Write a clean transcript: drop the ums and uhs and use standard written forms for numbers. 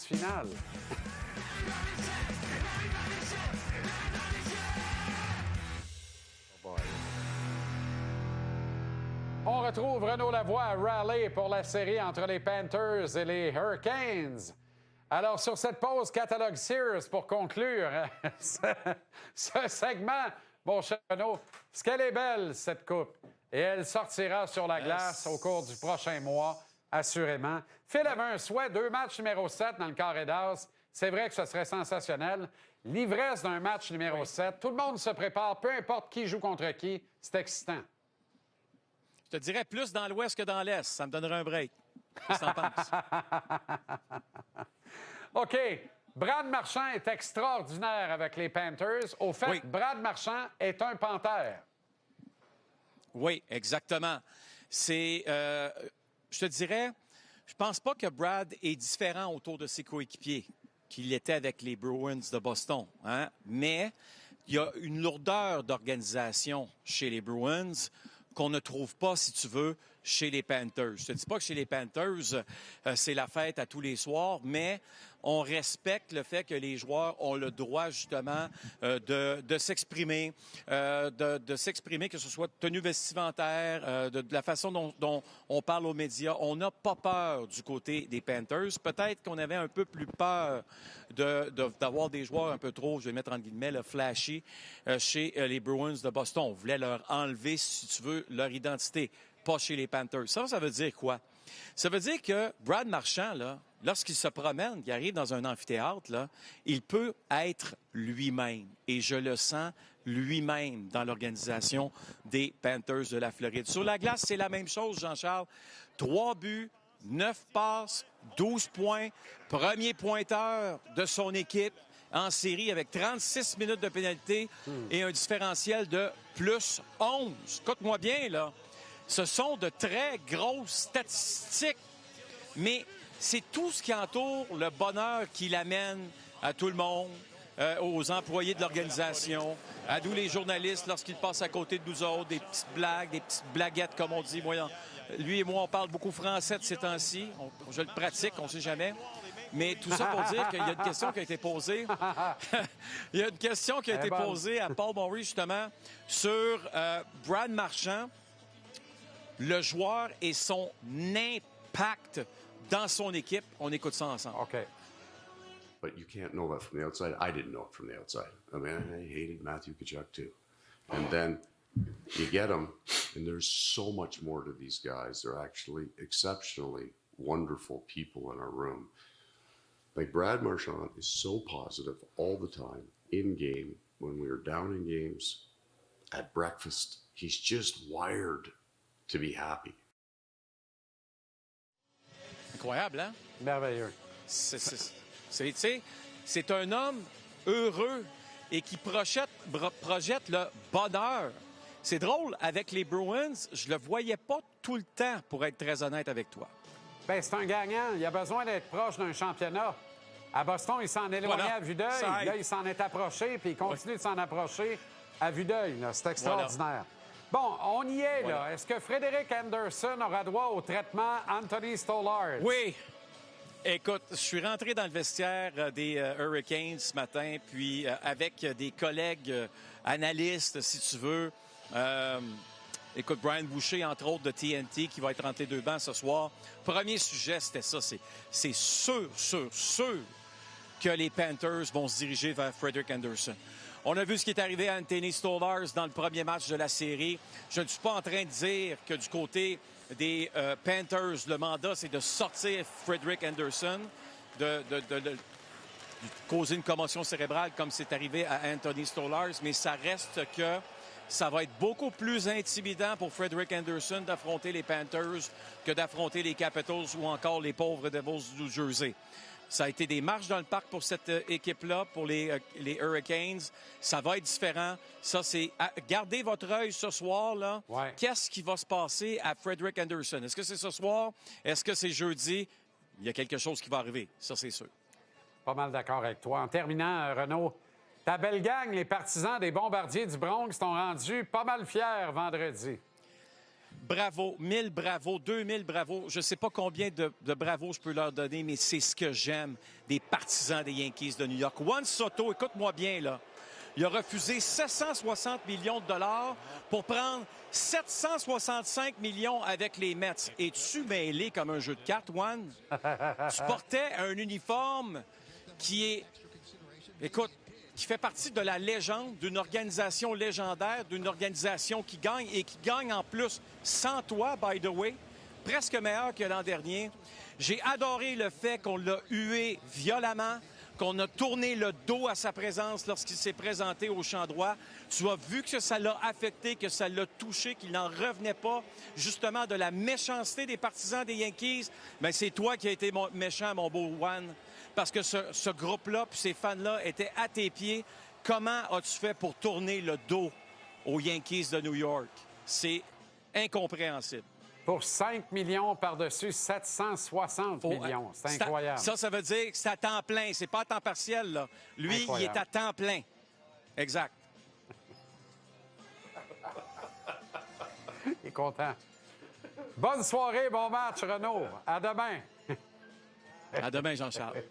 finale. On retrouve Renaud Lavoie à Raleigh pour la série entre les Panthers et les Hurricanes. Alors, sur cette pause catalogue Sears, pour conclure ce segment, mon cher Renaud, est-ce qu'elle est belle, cette coupe? Et elle sortira sur la glace au cours du prochain mois, assurément. Phil avait un souhait, 2 matchs numéro 7 dans le carré d'as. C'est vrai que ce serait sensationnel. L'ivresse d'un match numéro 7, tout le monde se prépare, peu importe qui joue contre qui, c'est excitant. Je te dirais plus dans l'Ouest que dans l'Est. Ça me donnerait un break. Qu'est-ce que t'en penses? OK. Brad Marchand est extraordinaire avec les Panthers. Au fait, Oui. Brad Marchand est un panthère. Oui, exactement. C'est, je te dirais, je pense pas que Brad est différent autour de ses coéquipiers qu'il était avec les Bruins de Boston, hein? Mais il y a une lourdeur d'organisation chez les Bruins qu'on ne trouve pas, si tu veux, chez les Panthers. Je te dis pas que chez les Panthers, c'est la fête à tous les soirs, mais on respecte le fait que les joueurs ont le droit, justement, de s'exprimer, de s'exprimer, que ce soit tenue vestimentaire, de la façon dont on parle aux médias. On n'a pas peur du côté des Panthers. Peut-être qu'on avait un peu plus peur d'avoir des joueurs un peu trop, je vais mettre entre guillemets, le flashy chez les Bruins de Boston. On voulait leur enlever, si tu veux, leur identité, pas chez les Panthers. Ça veut dire quoi? Ça veut dire que Brad Marchand, là, lorsqu'il se promène, qu'il arrive dans un amphithéâtre, là, il peut être lui-même. Et je le sens lui-même dans l'organisation des Panthers de la Floride. Sur la glace, c'est la même chose, Jean-Charles. 3 buts, 9 passes, 12 points. Premier pointeur de son équipe en série avec 36 minutes de pénalité et un différentiel de plus 11. Écoute-moi bien, là. Ce sont de très grosses statistiques, mais c'est tout ce qui entoure le bonheur qu'il amène à tout le monde, aux employés de l'organisation, à nous les journalistes lorsqu'ils passent à côté de nous autres, des petites blagues, des petites blaguettes, comme on dit. Moi, lui et moi, on parle beaucoup français de ces temps-ci. Je le pratique, on ne sait jamais. Mais tout ça pour dire qu'il y a une question qui a été posée. Il y a une question qui a été posée à Paul Maury, justement, sur Brad Marchand, le joueur et son impact dans son équipe. On écoute ça ensemble. OK. But you can't know that from the outside. I didn't know it from the outside. I mean, I hated Matthew Tkachuk too. And then you get them, and there's so much more to these guys. They're actually exceptionally wonderful people in our room. Like Brad Marchand is so positive all the time, in game, when we were down in games, at breakfast. He's just wired to be happy. Incroyable, hein? Merveilleux. C'est un homme heureux et qui projette le bonheur. C'est drôle, avec les Bruins, je le voyais pas tout le temps, pour être très honnête avec toi. Bien, c'est un gagnant. Il a besoin d'être proche d'un championnat. À Boston, il s'en éloignait à vue d'œil. Là, il s'en est approché, puis il continue de s'en approcher à vue d'œil. C'est extraordinaire. Bon, on y est, là. Est-ce que Frédéric Anderson aura droit au traitement Anthony Stolarz? Oui. Écoute, je suis rentré dans le vestiaire des Hurricanes ce matin, puis avec des collègues analystes, si tu veux. Écoute, Brian Boucher, entre autres, de TNT, qui va être entre les deux bancs ce soir. Premier sujet, c'était ça. C'est sûr que les Panthers vont se diriger vers Frederick Anderson. On a vu ce qui est arrivé à Anthony Stolarz dans le premier match de la série. Je ne suis pas en train de dire que du côté des Panthers, le mandat, c'est de sortir Frederick Anderson, de causer une commotion cérébrale comme c'est arrivé à Anthony Stolarz, mais ça reste que ça va être beaucoup plus intimidant pour Frederick Anderson d'affronter les Panthers que d'affronter les Capitals ou encore les pauvres Devils du New Jersey. Ça a été des marches dans le parc pour cette équipe-là, pour les Hurricanes. Ça va être différent. Ça, c'est... Gardez votre œil ce soir, là. Ouais. Qu'est-ce qui va se passer à Frederick Anderson? Est-ce que c'est ce soir? Est-ce que c'est jeudi? Il y a quelque chose qui va arriver. Ça, c'est sûr. Pas mal d'accord avec toi. En terminant, Renaud, ta belle gang, les partisans des Bombardiers du Bronx, t'ont rendu pas mal fiers vendredi. bravo, 1000 bravo, 2000 bravo. Je ne sais pas combien de bravos je peux leur donner, mais c'est ce que j'aime des partisans des Yankees de New York. Juan Soto, écoute-moi bien, là. Il a refusé 760 millions de dollars pour prendre 765 millions avec les Mets. Es-tu mêlé comme un jeu de cartes, Juan? Tu portais un uniforme qui est... Écoute, qui fait partie de la légende, d'une organisation légendaire, d'une organisation qui gagne et qui gagne en plus sans toi, by the way, presque meilleur que l'an dernier. J'ai adoré le fait qu'on l'a hué violemment, qu'on a tourné le dos à sa présence lorsqu'il s'est présenté au champ droit. Tu as vu que ça l'a affecté, que ça l'a touché, qu'il n'en revenait pas, justement, de la méchanceté des partisans des Yankees. Bien, c'est toi qui as été méchant, mon beau Juan, parce que ce groupe-là puis ces fans-là étaient à tes pieds. Comment as-tu fait pour tourner le dos aux Yankees de New York? C'est incompréhensible. Pour 5 millions par-dessus 760 millions. C'est incroyable. Ça veut dire que c'est à temps plein. C'est pas à temps partiel, là. Lui, incroyable. Il est à temps plein. Exact. Il est content. Bonne soirée, bon match, Renaud. À demain. À demain, Jean-Charles.